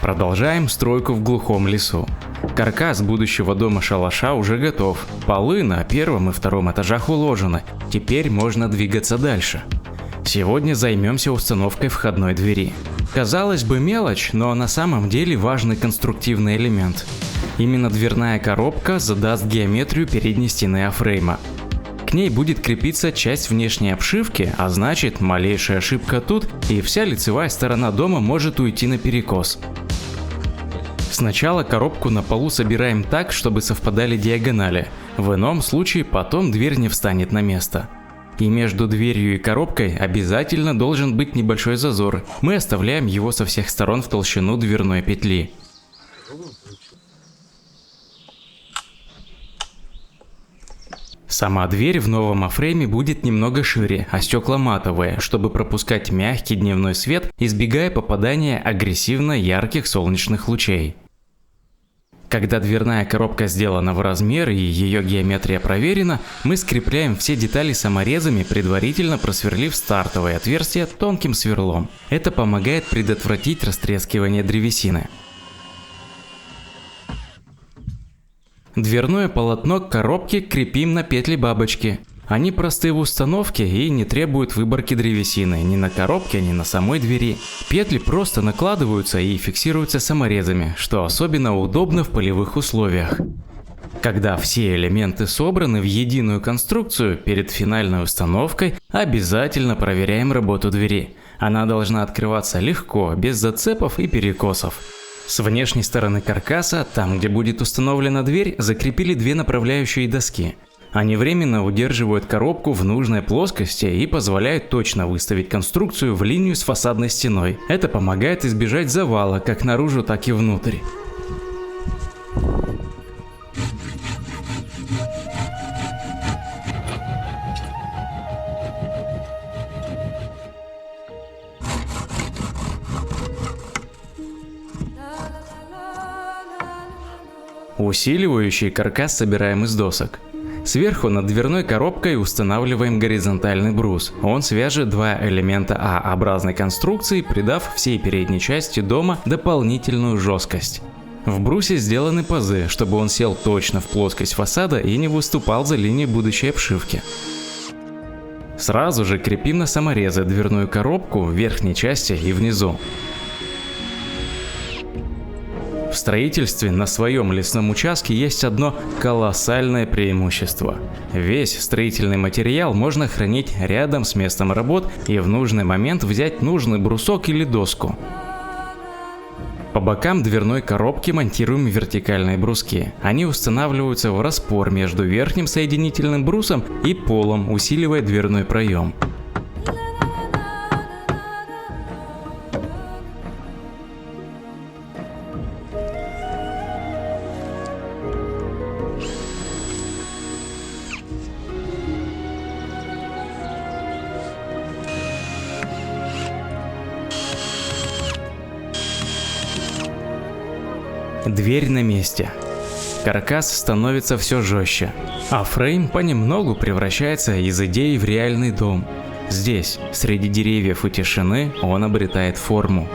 Продолжаем стройку в глухом лесу. Каркас будущего дома-шалаша уже готов. Полы на первом и втором этажах уложены. Теперь можно двигаться дальше. Сегодня займемся установкой входной двери. Казалось бы, мелочь, но на самом деле важный конструктивный элемент. Именно дверная коробка задаст геометрию передней стены А-фрейма. К ней будет крепиться часть внешней обшивки, а значит, малейшая ошибка тут, и вся лицевая сторона дома может уйти наперекос. Сначала коробку на полу собираем так, чтобы совпадали диагонали. В ином случае потом дверь не встанет на место. И между дверью и коробкой обязательно должен быть небольшой зазор. Мы оставляем его со всех сторон в толщину дверной петли. Сама дверь в новом А-фрейме будет немного шире, а стекла матовые, чтобы пропускать мягкий дневной свет, избегая попадания агрессивно ярких солнечных лучей. Когда дверная коробка сделана в размер и ее геометрия проверена, мы скрепляем все детали саморезами, предварительно просверлив стартовые отверстия тонким сверлом. Это помогает предотвратить растрескивание древесины. Дверное полотно к коробке крепим на петли бабочки. Они просты в установке и не требуют выборки древесины ни на коробке, ни на самой двери. Петли просто накладываются и фиксируются саморезами, что особенно удобно в полевых условиях. Когда все элементы собраны в единую конструкцию, перед финальной установкой обязательно проверяем работу двери. Она должна открываться легко, без зацепов и перекосов. С внешней стороны каркаса, там где будет установлена дверь, закрепили две направляющие доски. Они временно удерживают коробку в нужной плоскости и позволяют точно выставить конструкцию в линию с фасадной стеной. Это помогает избежать завала как наружу, так и внутрь. Усиливающий каркас собираем из досок. Сверху над дверной коробкой устанавливаем горизонтальный брус. Он свяжет два элемента А-образной конструкции, придав всей передней части дома дополнительную жесткость. В брусе сделаны пазы, чтобы он сел точно в плоскость фасада и не выступал за линией будущей обшивки. Сразу же крепим на саморезы дверную коробку в верхней части и внизу. В строительстве на своем лесном участке есть одно колоссальное преимущество. Весь строительный материал можно хранить рядом с местом работ и в нужный момент взять нужный брусок или доску. По бокам дверной коробки монтируем вертикальные бруски. Они устанавливаются в распор между верхним соединительным брусом и полом, усиливая дверной проем. Дверь на месте. Каркас становится все жестче, а фрейм понемногу превращается из идеи в реальный дом. Здесь, среди деревьев и тишины, он обретает форму.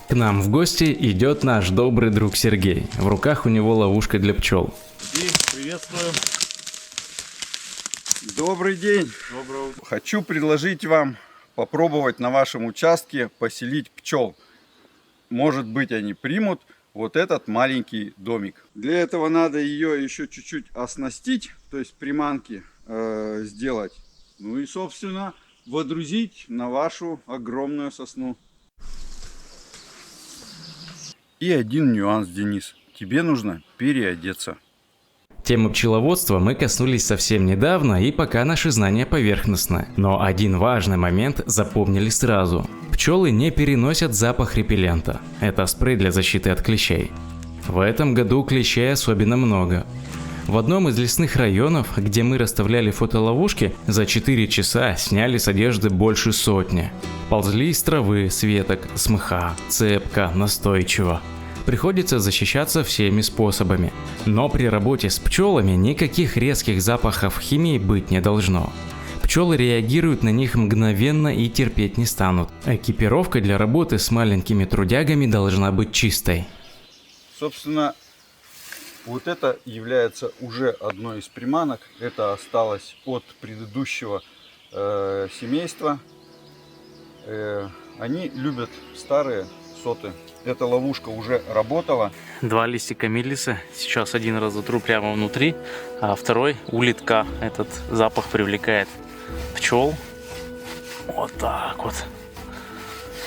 К нам в гости идет наш добрый друг Сергей. В руках у него ловушка для пчел. Приветствую. Добрый день. Доброе утро. Хочу предложить вам попробовать на вашем участке поселить пчел. Может быть, они примут вот этот маленький домик. Для этого надо ее еще чуть-чуть оснастить, то есть приманки сделать. Ну и, собственно, водрузить на вашу огромную сосну. И один нюанс, Денис. Тебе нужно переодеться. Темы пчеловодства мы коснулись совсем недавно, и пока наши знания поверхностны. Но один важный момент запомнили сразу. Пчелы не переносят запах репеллента. Это спрей для защиты от клещей. В этом году клещей особенно много. В одном из лесных районов, где мы расставляли фотоловушки, за 4 часа сняли с одежды больше 100. Ползли из травы, с веток, с мха, цепко, настойчиво. Приходится защищаться всеми способами. Но при работе с пчелами никаких резких запахов химии быть не должно. Пчелы реагируют на них мгновенно и терпеть не станут. Экипировка для работы с маленькими трудягами должна быть чистой. Собственно, вот это является уже одной из приманок. Это осталось от предыдущего семейства. Они любят старые соты. Эта ловушка уже работала. 2 листика мелисы. Сейчас один раз затру прямо внутри, а второй у литка. Этот запах привлекает пчел. Вот так вот.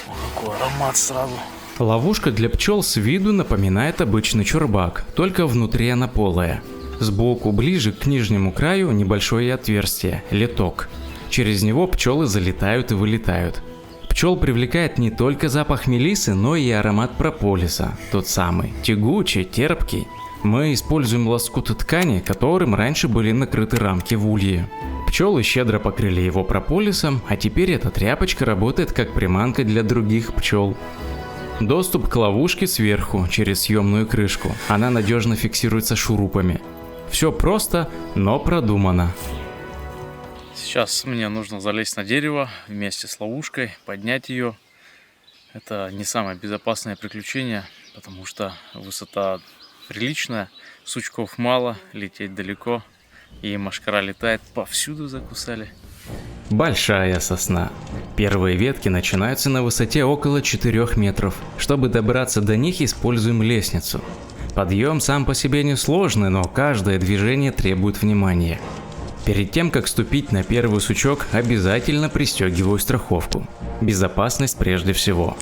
Вот какой аромат сразу. Ловушка для пчел с виду напоминает обычный чурбак, только внутри она полая. Сбоку, ближе к нижнему краю, небольшое отверстие – литок. Через него пчелы залетают и вылетают. Пчел привлекает не только запах мелисы, но и аромат прополиса, тот самый, тягучий, терпкий. Мы используем лоскут ткани, которым раньше были накрыты рамки в улье. Пчелы щедро покрыли его прополисом, а теперь эта тряпочка работает как приманка для других пчел. Доступ к ловушке сверху, через съемную крышку. Она надежно фиксируется шурупами. Все просто, но продумано. Сейчас мне нужно залезть на дерево вместе с ловушкой, поднять ее. Это не самое безопасное приключение, потому что высота приличная, сучков мало, лететь далеко, и мошкара летает, повсюду закусали. Большая сосна. Первые ветки начинаются на высоте около 4 метров. Чтобы добраться до них, используем лестницу. Подъем сам по себе несложный, но каждое движение требует внимания. Перед тем, как ступить на первый сучок, обязательно пристегиваю страховку. Безопасность прежде всего.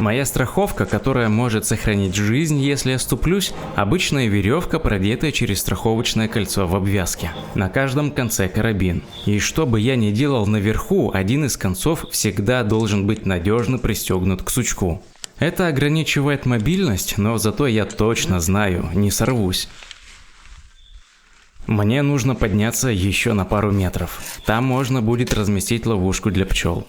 Моя страховка, которая может сохранить жизнь, если оступлюсь, обычная веревка, продетая через страховочное кольцо в обвязке. На каждом конце карабин. И что бы я ни делал наверху, один из концов всегда должен быть надежно пристегнут к сучку. Это ограничивает мобильность, но зато я точно знаю, не сорвусь. Мне нужно подняться еще на пару метров. Там можно будет разместить ловушку для пчел.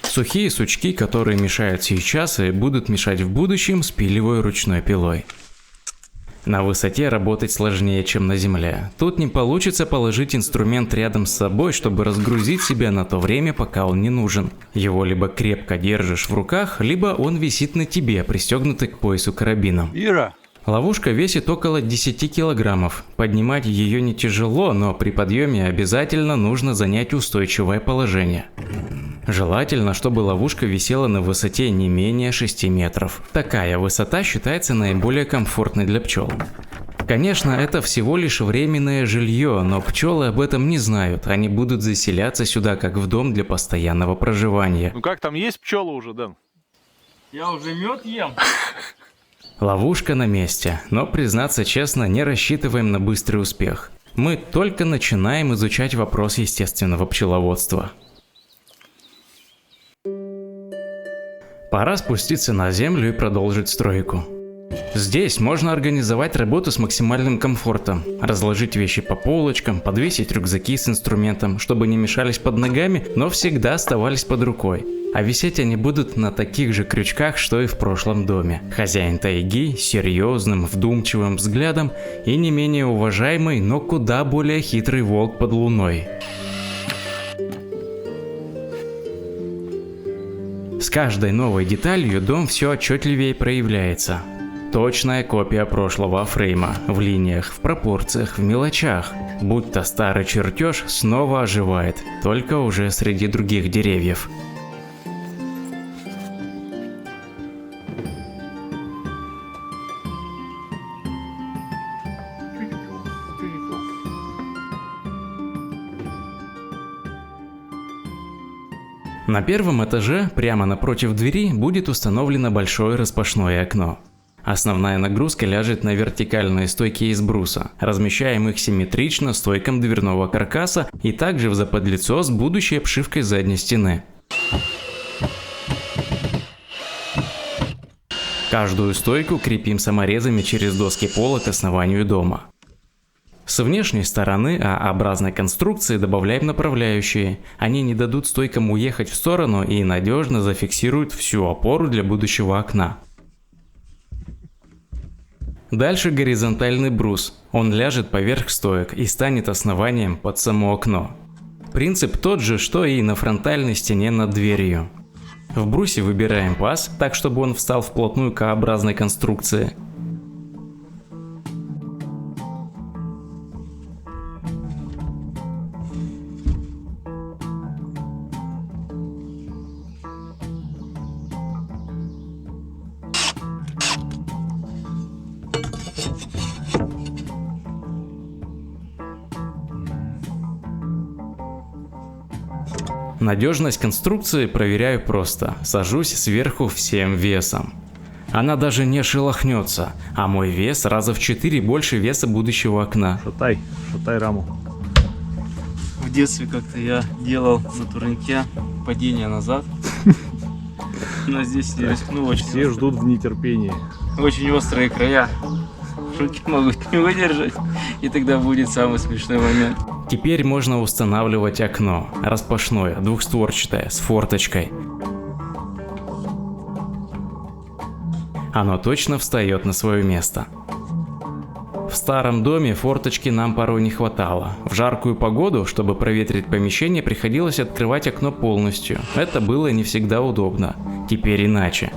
Сухие сучки, которые мешают сейчас и будут мешать в будущем, спиливаю ручной пилой. На высоте работать сложнее, чем на земле. Тут не получится положить инструмент рядом с собой, чтобы разгрузить себя на то время, пока он не нужен. Его либо крепко держишь в руках, либо он висит на тебе, пристегнутый к поясу карабином. Ира! Ловушка весит около 10 килограммов. Поднимать ее не тяжело, но при подъеме обязательно нужно занять устойчивое положение. Желательно, чтобы ловушка висела на высоте не менее 6 метров. Такая высота считается наиболее комфортной для пчел. Конечно, это всего лишь временное жилье, но пчелы об этом не знают. Они будут заселяться сюда как в дом для постоянного проживания. Ну как там, есть пчелы уже, Дэн? Я уже мед ем. Ловушка на месте, но, признаться честно, не рассчитываем на быстрый успех. Мы только начинаем изучать вопрос естественного пчеловодства. Пора спуститься на землю и продолжить стройку. Здесь можно организовать работу с максимальным комфортом, разложить вещи по полочкам, подвесить рюкзаки с инструментом, чтобы не мешались под ногами, но всегда оставались под рукой. А висеть они будут на таких же крючках, что и в прошлом доме. Хозяин тайги с серьезным, вдумчивым взглядом и не менее уважаемый, но куда более хитрый волк под луной. С каждой новой деталью дом все отчетливее проявляется. Точная копия прошлого фрейма, в линиях, в пропорциях, в мелочах. Будто старый чертеж снова оживает, только уже среди других деревьев. На первом этаже, прямо напротив двери, будет установлено большое распашное окно. Основная нагрузка ляжет на вертикальные стойки из бруса. Размещаем их симметрично стойкам дверного каркаса и также в заподлицо с будущей обшивкой задней стены. Каждую стойку крепим саморезами через доски пола к основанию дома. С внешней стороны А-образной конструкции добавляем направляющие. Они не дадут стойкам уехать в сторону и надежно зафиксируют всю опору для будущего окна. Дальше горизонтальный брус. Он ляжет поверх стоек и станет основанием под само окно. Принцип тот же, что и на фронтальной стене над дверью. В брусе выбираем паз, так чтобы он встал вплотную к К-образной конструкции. Надежность конструкции проверяю просто. Сажусь сверху всем весом. Она даже не шелохнется, а мой вес раза в 4 больше веса будущего окна. Шатай раму. В детстве как-то я делал на турнике падение назад. Но здесь не рискну. Все ждут в нетерпении. Очень острые края. Руки могут не выдержать. И тогда будет самый смешной момент. Теперь можно устанавливать окно. Распашное, двухстворчатое, с форточкой. Оно точно встает на свое место. В старом доме форточки нам порой не хватало. В жаркую погоду, чтобы проветрить помещение, приходилось открывать окно полностью. Это было не всегда удобно. Теперь иначе.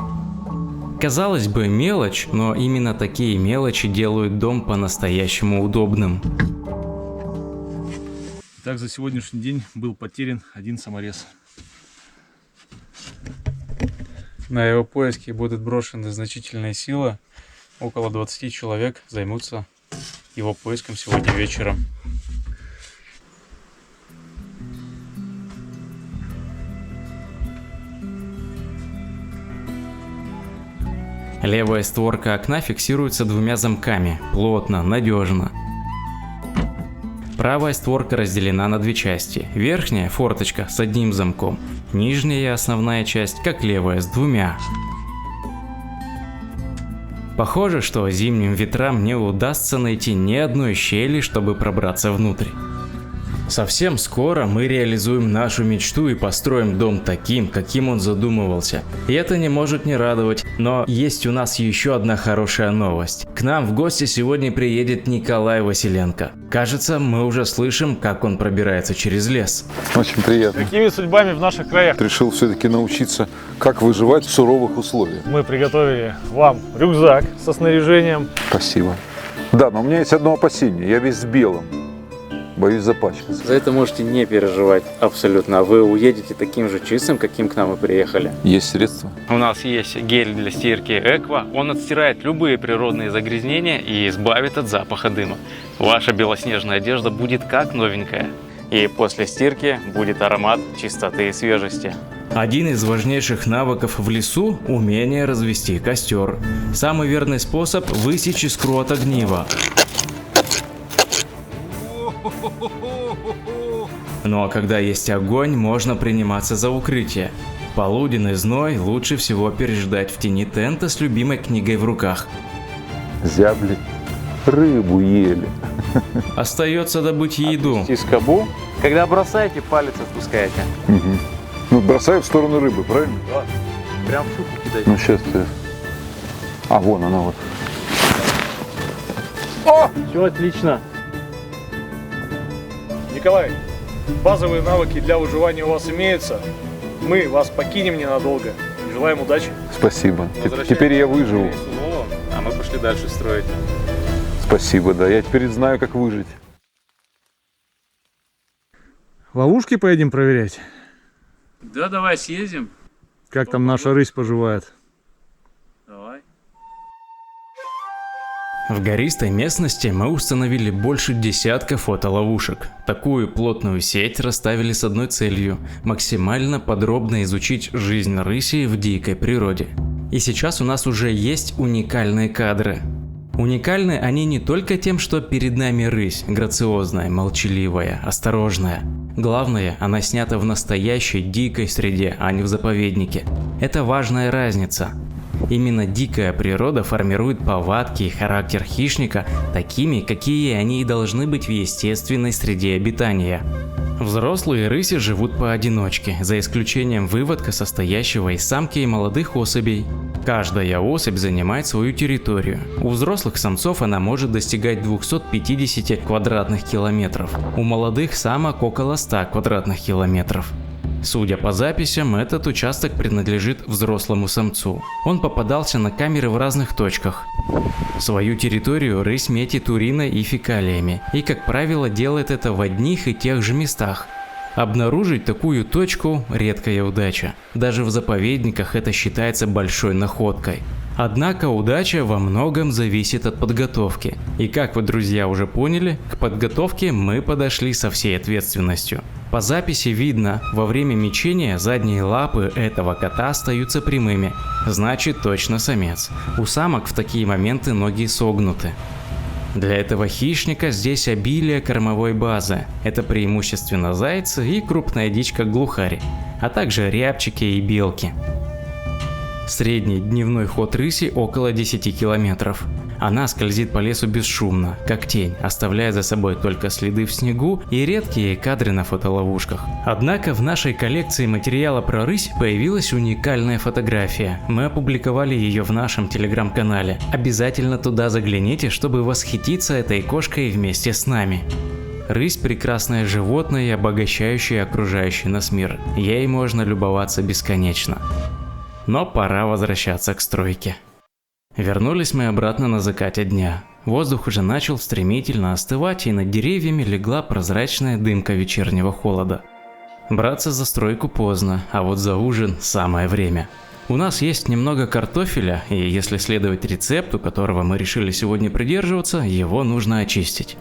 Казалось бы, мелочь, но именно такие мелочи делают дом по-настоящему удобным. Так, за сегодняшний день был потерян один саморез. На его поиски будут брошены значительные силы. Около 20 человек займутся его поиском сегодня вечером. Левая створка окна фиксируется 2 замками. Плотно, надежно. Правая створка разделена на 2 части. Верхняя форточка с 1 замком. Нижняя основная часть, как левая, с 2. Похоже, что зимним ветрам не удастся найти ни одной щели, чтобы пробраться внутрь. Совсем скоро мы реализуем нашу мечту и построим дом таким, каким он задумывался. И это не может не радовать, но есть у нас еще одна хорошая новость. К нам в гости сегодня приедет Николай Василенко. Кажется, мы уже слышим, как он пробирается через лес. Очень приятно. Какими судьбами в наших краях? Решил все-таки научиться, как выживать в суровых условиях. Мы приготовили вам рюкзак со снаряжением. Спасибо. Да, но у меня есть одно опасение. Я весь в белом. Боюсь запачкаться. За это можете не переживать абсолютно. Вы уедете таким же чистым, каким к нам и приехали. Есть средства? У нас есть гель для стирки Эква. Он отстирает любые природные загрязнения и избавит от запаха дыма. Ваша белоснежная одежда будет как новенькая. И после стирки будет аромат чистоты и свежести. Один из важнейших навыков в лесу – умение развести костер. Самый верный способ – высечь искру от огнива. Ну а когда есть огонь, можно приниматься за укрытие. Полуденный зной лучше всего переждать в тени тента с любимой книгой в руках. Зябли. Рыбу ели. Остается добыть еду. Из скобу. Когда бросаете, палец отпускаете. Угу. Ну, бросаю в сторону рыбы, правильно? Да. Прям в шутку кидайте. Ну, сейчас ты... А, вон она вот. Все отлично. Николай, базовые навыки для выживания у вас имеются. Мы вас покинем ненадолго. Желаем удачи. Спасибо. Теперь я выживу. А мы пошли дальше строить. Спасибо, да. Я теперь знаю, как выжить. Ловушки поедем проверять? Да, давай съездим. Как там наша рысь поживает? Давай. В гористой местности мы установили больше десятка фотоловушек. Такую плотную сеть расставили с одной целью – максимально подробно изучить жизнь рыси в дикой природе. И сейчас у нас уже есть уникальные кадры. Уникальны они не только тем, что перед нами рысь, грациозная, молчаливая, осторожная. Главное, она снята в настоящей дикой среде, а не в заповеднике. Это важная разница. Именно дикая природа формирует повадки и характер хищника такими, какие они и должны быть в естественной среде обитания. Взрослые рыси живут поодиночке, за исключением выводка, состоящего из самки и молодых особей. Каждая особь занимает свою территорию. У взрослых самцов она может достигать 250 квадратных километров, у молодых самок около 100 квадратных километров. Судя по записям, этот участок принадлежит взрослому самцу. Он попадался на камеры в разных точках. Свою территорию рысь метит уриной и фекалиями, и, как правило, делает это в одних и тех же местах. Обнаружить такую точку – редкая удача. Даже в заповедниках это считается большой находкой. Однако удача во многом зависит от подготовки. И как вы, друзья, уже поняли, к подготовке мы подошли со всей ответственностью. По записи видно, во время мечения задние лапы этого кота остаются прямыми, значит точно самец. У самок в такие моменты ноги согнуты. Для этого хищника здесь обилие кормовой базы. Это преимущественно зайцы и крупная дичь, как глухарь, а также рябчики и белки. Средний дневной ход рыси около 10 километров. Она скользит по лесу бесшумно, как тень, оставляя за собой только следы в снегу и редкие кадры на фотоловушках. Однако в нашей коллекции материала про рысь появилась уникальная фотография. Мы опубликовали ее в нашем телеграм-канале. Обязательно туда загляните, чтобы восхититься этой кошкой вместе с нами. Рысь – прекрасное животное, обогащающее окружающий нас мир. Ей можно любоваться бесконечно. Но пора возвращаться к стройке. Вернулись мы обратно на закате дня. Воздух уже начал стремительно остывать, и над деревьями легла прозрачная дымка вечернего холода. Браться за стройку поздно, а вот за ужин самое время. У нас есть немного картофеля, и если следовать рецепту, которого мы решили сегодня придерживаться, его нужно очистить.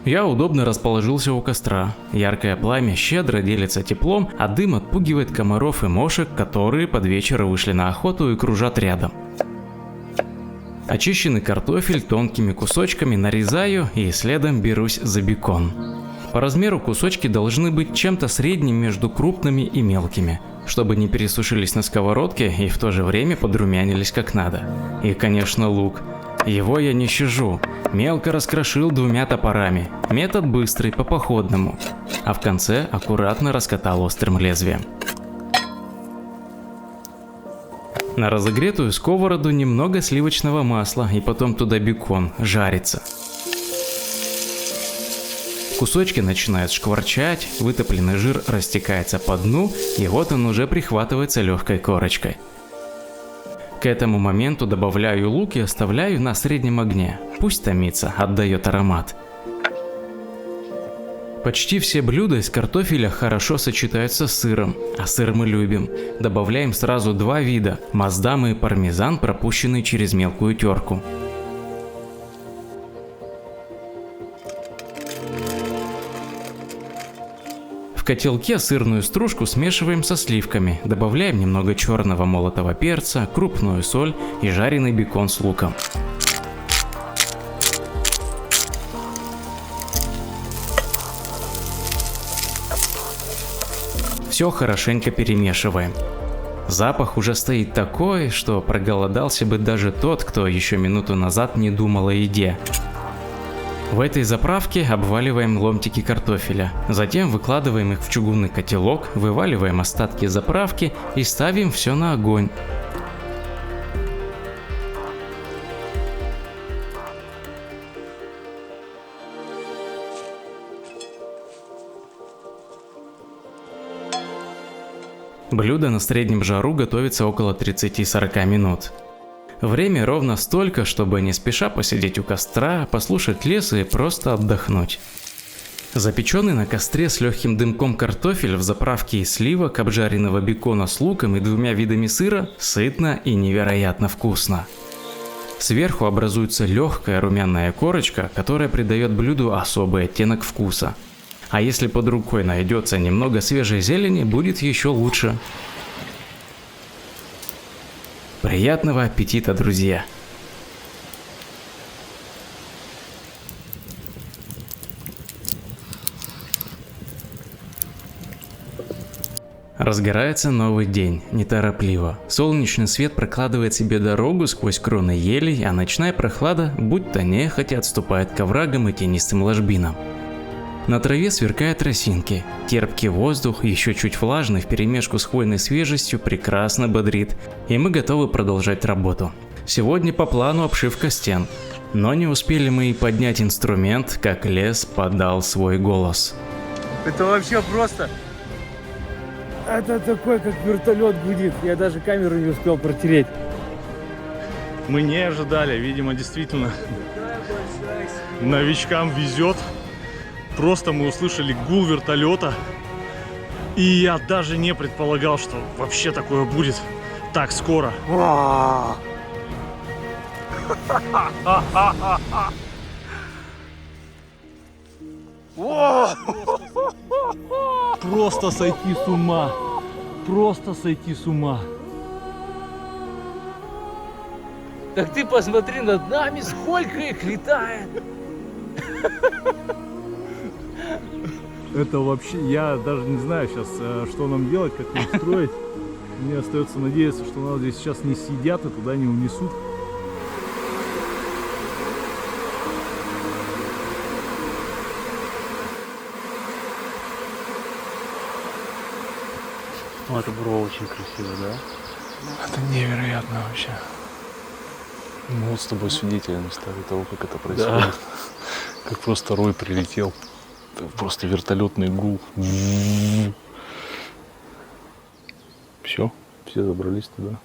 Я удобно расположился у костра. Яркое пламя щедро делится теплом, а дым отпугивает комаров и мошек, которые под вечер вышли на охоту и кружат рядом. Очищенный картофель тонкими кусочками нарезаю и следом берусь за бекон. По размеру кусочки должны быть чем-то средним между крупными и мелкими, чтобы не пересушились на сковородке и в то же время подрумянились как надо. И, конечно, лук. Его я не щажу, мелко раскрошил 2 топорами, метод быстрый, по походному, а в конце аккуратно раскатал острым лезвием. На разогретую сковороду немного сливочного масла и потом туда бекон, жарится. Кусочки начинают шкварчать, вытопленный жир растекается по дну, и вот он уже прихватывается легкой корочкой. К этому моменту добавляю лук и оставляю на среднем огне. Пусть томится, отдает аромат. Почти все блюда из картофеля хорошо сочетаются с сыром, а сыр мы любим. Добавляем сразу 2 вида – маасдам и пармезан, пропущенный через мелкую терку. В котелке сырную стружку смешиваем со сливками, добавляем немного черного молотого перца, крупную соль и жареный бекон с луком. Все хорошенько перемешиваем. Запах уже стоит такой, что проголодался бы даже тот, кто еще минуту назад не думал о еде. В этой заправке обваливаем ломтики картофеля, затем выкладываем их в чугунный котелок, вываливаем остатки заправки и ставим все на огонь. Блюдо на среднем жару готовится около 30-40 минут. Время ровно столько, чтобы не спеша посидеть у костра, послушать лес и просто отдохнуть. Запеченный на костре с легким дымком картофель в заправке из сливок, обжаренного бекона с луком и 2 видами сыра сытно и невероятно вкусно. Сверху образуется легкая румяная корочка, которая придает блюду особый оттенок вкуса. А если под рукой найдется немного свежей зелени, будет еще лучше. Приятного аппетита, друзья! Разгорается новый день, неторопливо. Солнечный свет прокладывает себе дорогу сквозь кроны елей, а ночная прохлада будто нехотя отступает к оврагам и тенистым ложбинам. На траве сверкают росинки. Терпкий воздух, еще чуть влажный вперемешку с хвойной свежестью, прекрасно бодрит. И мы готовы продолжать работу. Сегодня по плану обшивка стен. Но не успели мы и поднять инструмент, как лес подал свой голос. Это вообще просто... Это такой, как вертолет гудит. Я даже камеру не успел протереть. Мы не ожидали, видимо, действительно новичкам везет. Просто мы услышали гул вертолета, и я даже не предполагал, что вообще такое будет так скоро. Просто сойти с ума. Просто сойти с ума. Так ты посмотри над нами, сколько их летает. Это вообще, я даже не знаю сейчас, что нам делать, как нам строить. Мне остается надеяться, что нас здесь сейчас не съедят и туда не унесут. Вот это было очень красиво, да? Это невероятно вообще. Мы вот с тобой свидетелями стали того, как это происходит. Да. Как просто рой прилетел. Просто вертолетный гул. Все забрались туда.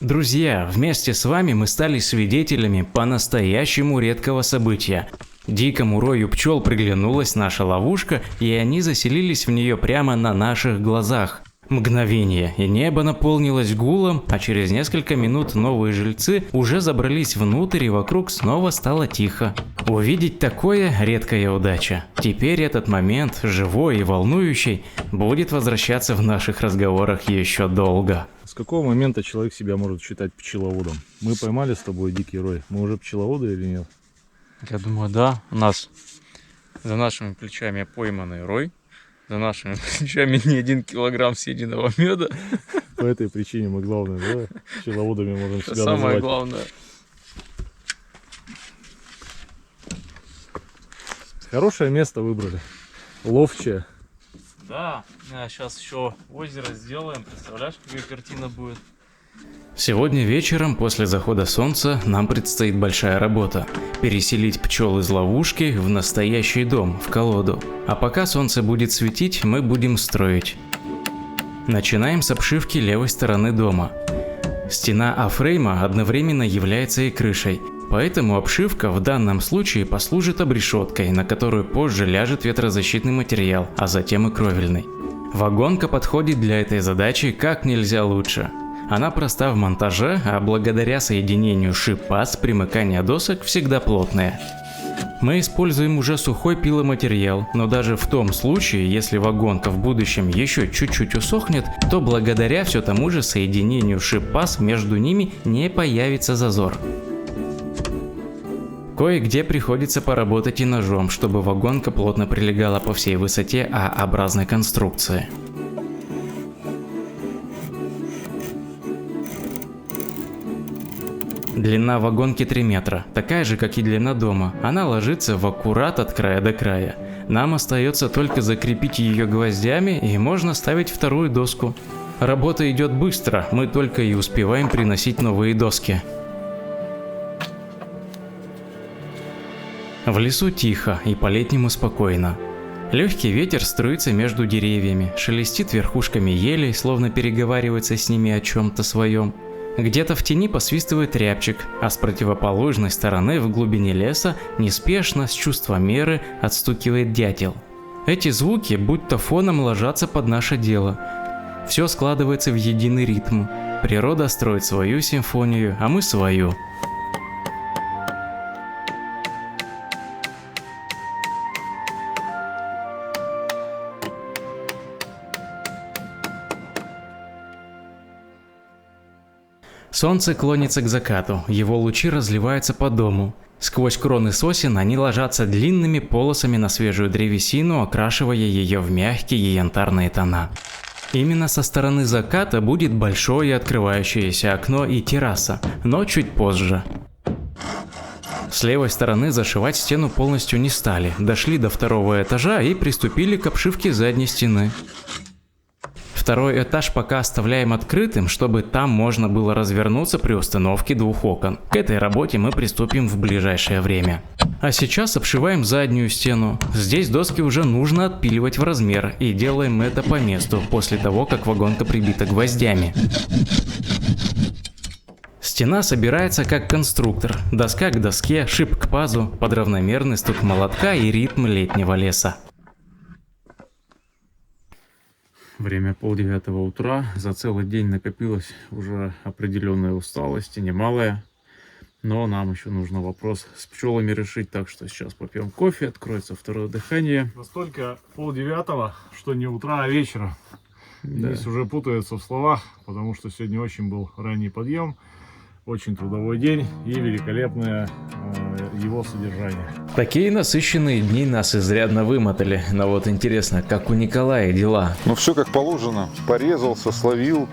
Друзья, вместе с вами мы стали свидетелями по-настоящему редкого события. Дикому рою пчел приглянулась наша ловушка, и они заселились в нее прямо на наших глазах. Мгновение, и небо наполнилось гулом, а через несколько минут новые жильцы уже забрались внутрь, и вокруг снова стало тихо. Увидеть такое – редкая удача. Теперь этот момент, живой и волнующий, будет возвращаться в наших разговорах еще долго. С какого момента человек себя может считать пчеловодом? Мы поймали с тобой дикий рой. Мы уже пчеловоды или нет? Я думаю, да. У нас за нашими плечами пойманный рой. За нашими плечами не 1 килограмм съеденного меда. По этой причине мы, главное, да, пчеловодами можем себя самое называть. Главное. Хорошее место выбрали. Ловчее. Да, сейчас еще озеро сделаем. Представляешь, какая картина будет? Сегодня вечером, после захода солнца, нам предстоит большая работа – переселить пчел из ловушки в настоящий дом, в колоду. А пока солнце будет светить, мы будем строить. Начинаем с обшивки левой стороны дома. Стена А-фрейма одновременно является и крышей, поэтому обшивка в данном случае послужит обрешеткой, на которую позже ляжет ветрозащитный материал, а затем и кровельный. Вагонка подходит для этой задачи как нельзя лучше. Она проста в монтаже, а благодаря соединению шип-паз примыкание досок всегда плотное. Мы используем уже сухой пиломатериал, но даже в том случае, если вагонка в будущем еще чуть-чуть усохнет, то благодаря все тому же соединению шип-паз между ними не появится зазор. Кое-где приходится поработать и ножом, чтобы вагонка плотно прилегала по всей высоте А-образной конструкции. Длина вагонки 3 метра, такая же, как и длина дома. Она ложится в аккурат от края до края. Нам остается только закрепить ее гвоздями, и можно ставить вторую доску. Работа идет быстро, мы только и успеваем приносить новые доски. В лесу тихо и по-летнему спокойно. Легкий ветер струится между деревьями, шелестит верхушками елей, словно переговаривается с ними о чем-то своем. Где-то в тени посвистывает рябчик, а с противоположной стороны в глубине леса неспешно, с чувством меры, отстукивает дятел. Эти звуки будто фоном ложатся под наше дело. Все складывается в единый ритм. Природа строит свою симфонию, а мы свою. Солнце клонится к закату, его лучи разливаются по дому. Сквозь кроны сосен они ложатся длинными полосами на свежую древесину, окрашивая ее в мягкие янтарные тона. Именно со стороны заката будет большое открывающееся окно и терраса, но чуть позже. С левой стороны зашивать стену полностью не стали, дошли до второго этажа и приступили к обшивке задней стены. Второй этаж пока оставляем открытым, чтобы там можно было развернуться при установке 2 окон. К этой работе мы приступим в ближайшее время. А сейчас обшиваем заднюю стену. Здесь доски уже нужно отпиливать в размер, и делаем это по месту, после того, как вагонка прибита гвоздями. Стена собирается как конструктор. Доска к доске, шип к пазу, под равномерный стук молотка и ритм летнего леса. Время 8:30 утра. За целый день накопилась уже определенная усталость, и немалая. Но нам еще нужно вопрос с пчелами решить, так что сейчас попьем кофе, откроется второе дыхание. Настолько 8:30, что не утра, а вечера. Да. Здесь уже путаются в словах, потому что сегодня очень был ранний подъем, очень трудовой день и великолепное его содержание. Такие насыщенные дни нас изрядно вымотали, но вот интересно, как у Николая дела? Ну все как положено. Порезался, словил.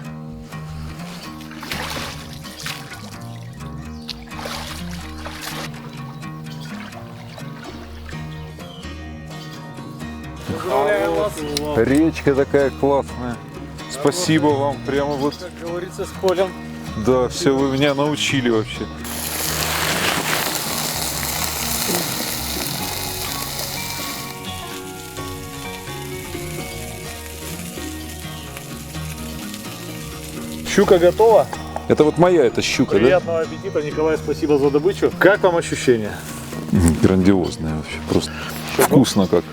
Речка такая классная. Спасибо вам, прямо вот. Как говорится, с полем. Да, все вы меня научили вообще. Щука готова. Это вот моя эта щука, Приятного аппетита, Николай, спасибо за добычу. Как вам ощущения? да? Грандиозная вообще, просто вкусно как.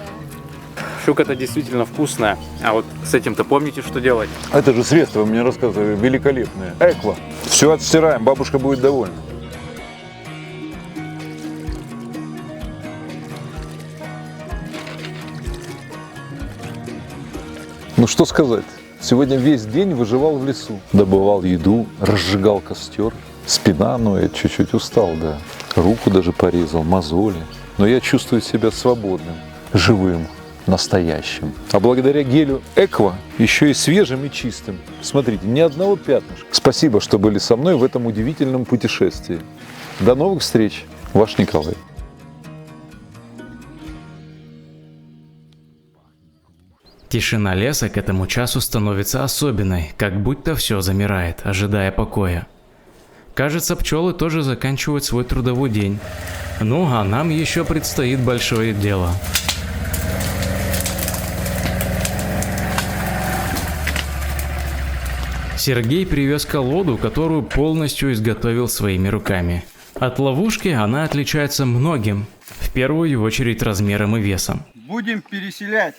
Щука-то действительно вкусная. А вот с этим-то помните, что делать? Это же средство, вы мне рассказывали, великолепное. Эква. Все отстираем, бабушка будет довольна. Ну что сказать, сегодня весь день выживал в лесу. Добывал еду, разжигал костер. Спина ноет, чуть-чуть устал, да. Руку даже порезал, мозоли. Но я чувствую себя свободным, живым, настоящим. А благодаря гелю Эква еще и свежим и чистым. Смотрите, ни одного пятнышка. Спасибо, что были со мной в этом удивительном путешествии. До новых встреч, ваш Николай. Тишина леса к этому часу становится особенной, как будто все замирает, ожидая покоя. Кажется, пчелы тоже заканчивают свой трудовой день. Ну, а нам еще предстоит большое дело. Сергей привез колоду, которую полностью изготовил своими руками. От ловушки она отличается многим, в первую очередь размером и весом. Будем переселять.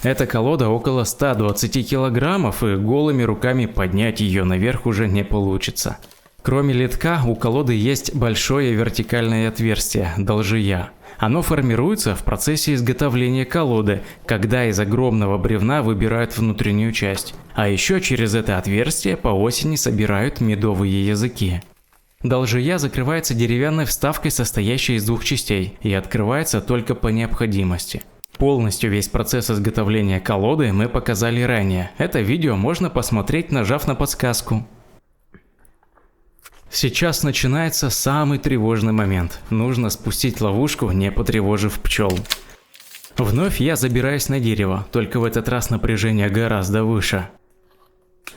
Эта колода около 120 килограммов, и голыми руками поднять ее наверх уже не получится. Кроме литка, у колоды есть большое вертикальное отверстие – должия. Оно формируется в процессе изготовления колоды, когда из огромного бревна выбирают внутреннюю часть. А еще через это отверстие по осени собирают медовые языки. Должия закрывается деревянной вставкой, состоящей из 2 частей, и открывается только по необходимости. Полностью весь процесс изготовления колоды мы показали ранее. Это видео можно посмотреть, нажав на подсказку. Сейчас начинается самый тревожный момент. Нужно спустить ловушку, не потревожив пчел. Вновь я забираюсь на дерево, только в этот раз напряжение гораздо выше.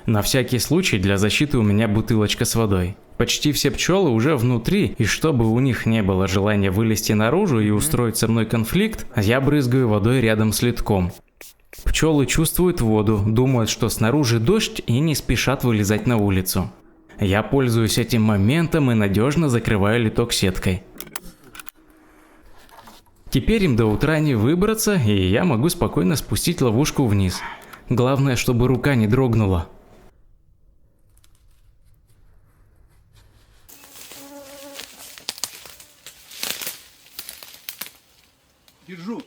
На всякий случай для защиты у меня бутылочка с водой. Почти все пчелы уже внутри, и чтобы у них не было желания вылезти наружу и устроить со мной конфликт, я брызгаю водой рядом с литком. Пчелы чувствуют воду, думают, что снаружи дождь, и не спешат вылезать на улицу. Я пользуюсь этим моментом и надежно закрываю литок сеткой. Теперь им до утра не выбраться, и я могу спокойно спустить ловушку вниз. Главное, чтобы рука не дрогнула. Держу.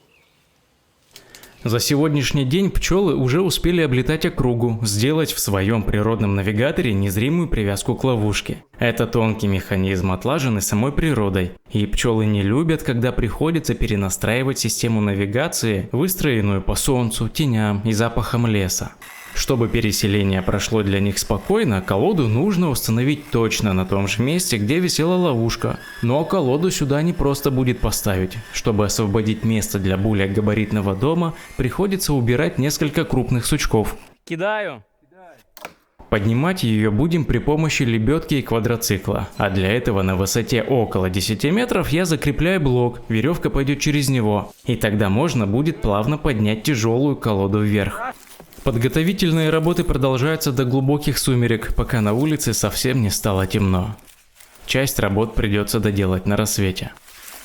За сегодняшний день пчелы уже успели облетать округу, сделать в своем природном навигаторе незримую привязку к ловушке. Это тонкий механизм, отлаженный самой природой. И пчелы не любят, когда приходится перенастраивать систему навигации, выстроенную по солнцу, теням и запахам леса. Чтобы переселение прошло для них спокойно, колоду нужно установить точно на том же месте, где висела ловушка. Но колоду сюда не просто будет поставить. Чтобы освободить место для более габаритного дома, приходится убирать несколько крупных сучков. Кидаю. Поднимать ее будем при помощи лебедки и квадроцикла, а для этого на высоте около 10 метров я закрепляю блок, веревка пойдет через него, и тогда можно будет плавно поднять тяжелую колоду вверх. Подготовительные работы продолжаются до глубоких сумерек, пока на улице совсем не стало темно. Часть работ придется доделать на рассвете.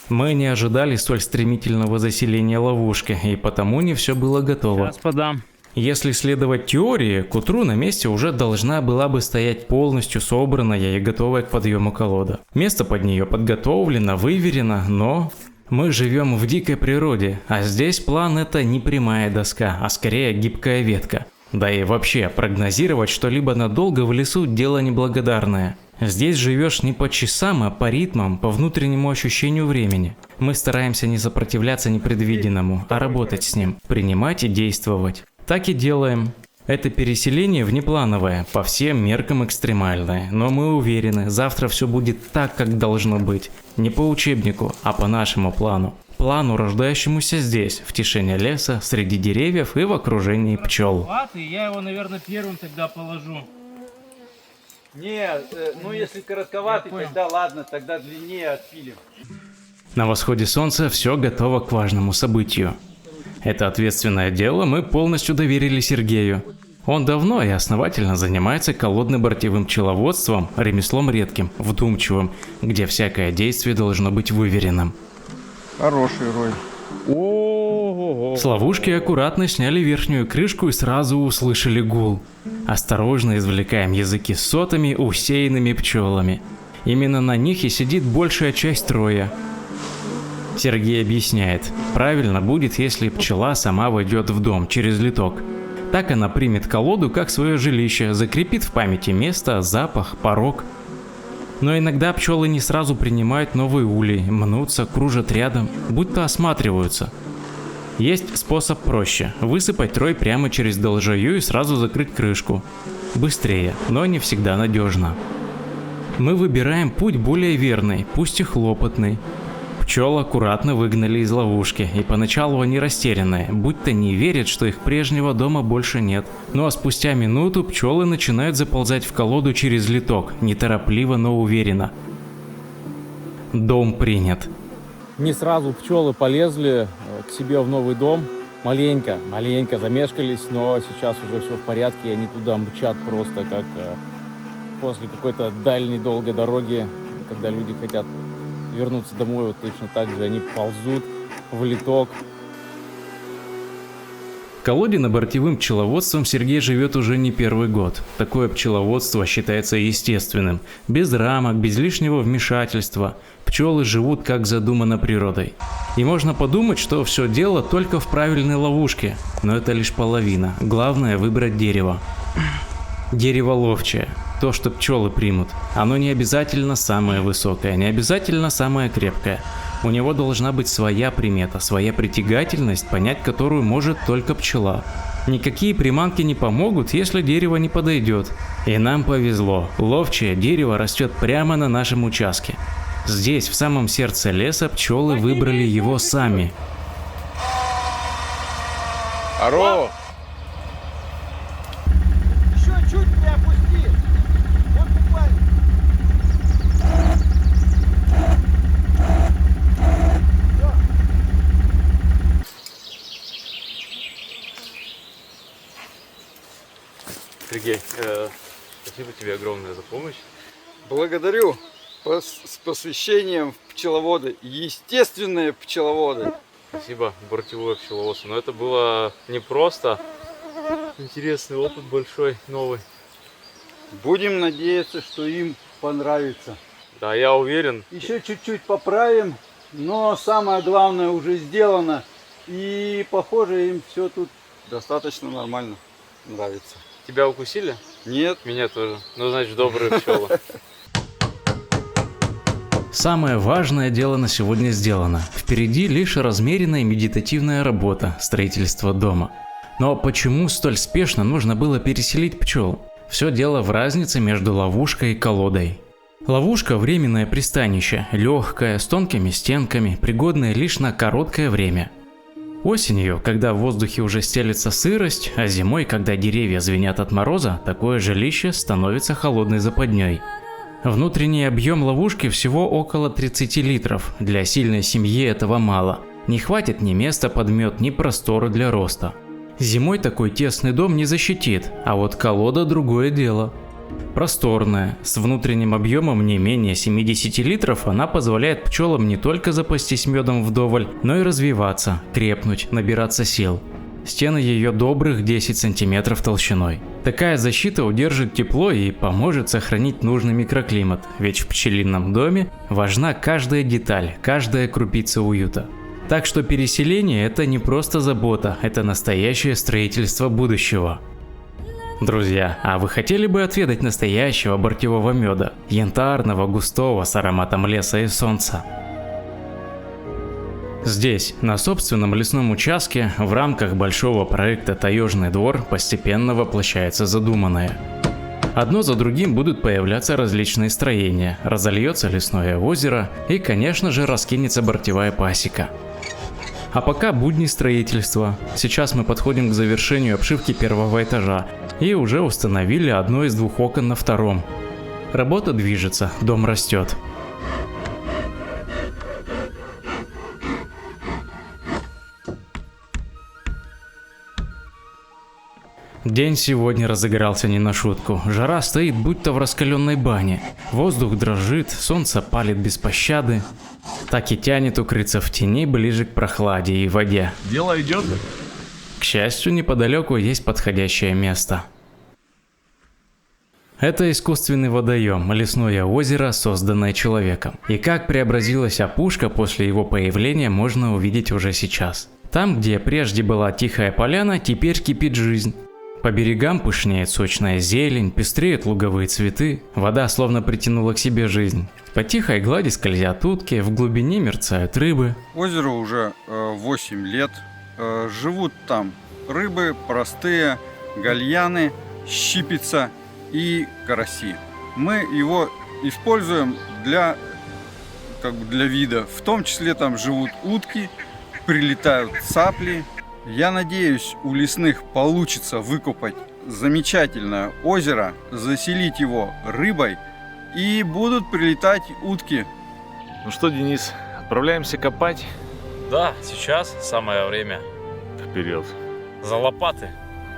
Мы не ожидали столь стремительного заселения ловушки, и потому не все было готово. Сейчас подам. Если следовать теории, к утру на месте уже должна была бы стоять полностью собранная и готовая к подъему колода. Место под нее подготовлено, выверено, но мы живем в дикой природе, а здесь план это не прямая доска, а скорее гибкая ветка. Да и вообще, прогнозировать что-либо надолго в лесу дело неблагодарное. Здесь живешь не по часам, а по ритмам, по внутреннему ощущению времени. Мы стараемся не сопротивляться непредвиденному, а работать с ним, принимать и действовать. Так и делаем. Это переселение внеплановое, по всем меркам экстремальное, но мы уверены, завтра все будет так, как должно быть. Не по учебнику, а по нашему плану. Плану, рождающемуся здесь, в тишине леса, среди деревьев и в окружении пчел. Я его, наверное, первым тогда положу. Нет, ну если коротковатый, тогда ладно, тогда длиннее отпилим. На восходе солнца все готово к важному событию. Это ответственное дело мы полностью доверили Сергею. Он давно и основательно занимается колодно-бортевым пчеловодством, ремеслом редким, вдумчивым, где всякое действие должно быть выверенным. Хороший рой. С ловушки аккуратно сняли верхнюю крышку и сразу услышали гул. Осторожно извлекаем языки с сотами, усеянными пчелами. Именно на них и сидит большая часть роя. Сергей объясняет, правильно будет, если пчела сама войдет в дом через литок. Так она примет колоду как свое жилище, закрепит в памяти место, запах, порог. Но иногда пчелы не сразу принимают новый улей, мнутся, кружат рядом, будто осматриваются. Есть способ проще – высыпать рой прямо через должаю и сразу закрыть крышку. Быстрее, но не всегда надежно. Мы выбираем путь более верный, пусть и хлопотный. Пчел аккуратно выгнали из ловушки, и поначалу они растерянные, будто не верят, что их прежнего дома больше нет. Ну а спустя минуту пчелы начинают заползать в колоду через литок, неторопливо, но уверенно. Дом принят. Не сразу пчелы полезли к себе в новый дом. Маленько замешкались, но сейчас уже все в порядке, и они туда мчат просто как после какой-то дальней долгой дороги, когда люди хотят вернуться домой, вот точно так же они ползут в литок. Колодино-бортевым пчеловодством Сергей живет уже не первый год. Такое пчеловодство считается естественным, без рамок, без лишнего вмешательства. Пчелы живут как задумано природой. И можно подумать, что все дело только в правильной ловушке, но это лишь половина. Главное выбрать дерево. Дерево ловчее. То, что пчелы примут. Оно не обязательно самое высокое, не обязательно самое крепкое. У него должна быть своя примета, своя притягательность, понять которую может только пчела. Никакие приманки не помогут, если дерево не подойдет. И нам повезло. Ловчее дерево растет прямо на нашем участке. Здесь, в самом сердце леса, пчелы выбрали его сами. Аро! Еще чуть не опусти! Вот буквально. Сергей, спасибо тебе огромное за помощь. Благодарю. С посвящением в пчеловоды, естественные пчеловоды. Спасибо, бортевое пчеловодство. Но это было непросто. Интересный опыт большой, новый. Будем надеяться, что им понравится. Да, я уверен. Еще чуть-чуть поправим, но самое главное уже сделано. И похоже, им все тут достаточно нормально нравится. Тебя укусили? Нет. Меня тоже. Ну, значит, добрые пчелы. Самое важное дело на сегодня сделано. Впереди лишь размеренная медитативная работа, строительство дома. Но почему столь спешно нужно было переселить пчел? Все дело в разнице между ловушкой и колодой. Ловушка – временное пристанище, легкое, с тонкими стенками, пригодное лишь на короткое время. Осенью, когда в воздухе уже стелется сырость, а зимой, когда деревья звенят от мороза, такое жилище становится холодной западней. Внутренний объем ловушки всего около 30 литров, для сильной семьи этого мало. Не хватит ни места под мед, ни простора для роста. Зимой такой тесный дом не защитит, а вот колода – другое дело. Просторная, с внутренним объемом не менее 70 литров, она позволяет пчелам не только запастись медом вдоволь, но и развиваться, крепнуть, набираться сил. Стены ее добрых 10 сантиметров толщиной. Такая защита удержит тепло и поможет сохранить нужный микроклимат, ведь в пчелином доме важна каждая деталь, каждая крупица уюта. Так что переселение – это не просто забота, это настоящее строительство будущего. Друзья, а вы хотели бы отведать настоящего бортевого меда, янтарного, густого, с ароматом леса и солнца? Здесь, на собственном лесном участке, в рамках большого проекта «Таежный двор» постепенно воплощается задуманное. Одно за другим будут появляться различные строения, разольется лесное озеро и, конечно же, раскинется бортевая пасека. А пока будни строительства. Сейчас мы подходим к завершению обшивки первого этажа и уже установили одно из двух окон на втором. Работа движется, дом растет. День сегодня разыгрался не на шутку. Жара стоит будто в раскаленной бане. Воздух дрожит, солнце палит без пощады. Так и тянет укрыться в тени ближе к прохладе и воде. Дело идет. К счастью, неподалеку есть подходящее место. Это искусственный водоем, лесное озеро, созданное человеком. И как преобразилась опушка после его появления, можно увидеть уже сейчас. Там, где прежде была тихая поляна, теперь кипит жизнь. По берегам пышнеет сочная зелень, пестреют луговые цветы, вода словно притянула к себе жизнь. По тихой глади скользят утки, в глубине мерцают рыбы. Озеру уже 8 лет. Живут там рыбы простые, гальяны, щипица и караси. Мы его используем для вида. В том числе там живут утки, прилетают цапли. Я надеюсь, у лесных получится выкопать замечательное озеро, заселить его рыбой, и будут прилетать утки. Ну что, Денис, отправляемся копать? Да, сейчас самое время. Вперед. За лопаты.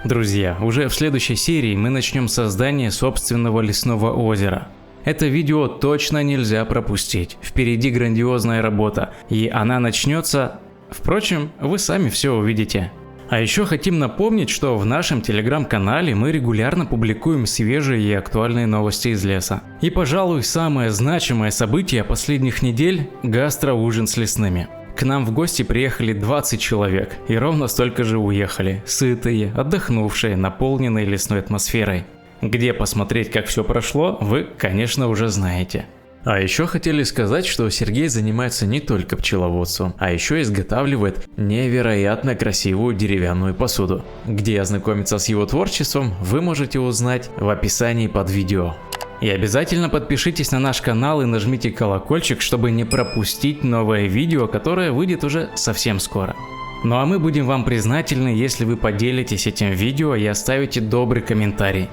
Друзья, уже в следующей серии мы начнем создание собственного лесного озера. Это видео точно нельзя пропустить. Впереди грандиозная работа, и она начнется... Впрочем, вы сами все увидите. А еще хотим напомнить, что в нашем телеграм-канале мы регулярно публикуем свежие и актуальные новости из леса. И, пожалуй, самое значимое событие последних недель – гастроужин с лесными. К нам в гости приехали 20 человек, и ровно столько же уехали, сытые, отдохнувшие, наполненные лесной атмосферой. Где посмотреть, как все прошло, вы, конечно, уже знаете. А еще хотели сказать, что Сергей занимается не только пчеловодством, а еще изготавливает невероятно красивую деревянную посуду. Где ознакомиться с его творчеством, вы можете узнать в описании под видео. И обязательно подпишитесь на наш канал и нажмите колокольчик, чтобы не пропустить новое видео, которое выйдет уже совсем скоро. Ну а мы будем вам признательны, если вы поделитесь этим видео и оставите добрый комментарий.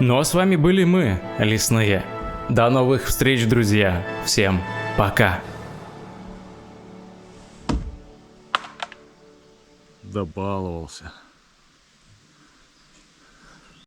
Ну а с вами были мы, Лесные. До новых встреч, друзья. Всем пока. Добаловался.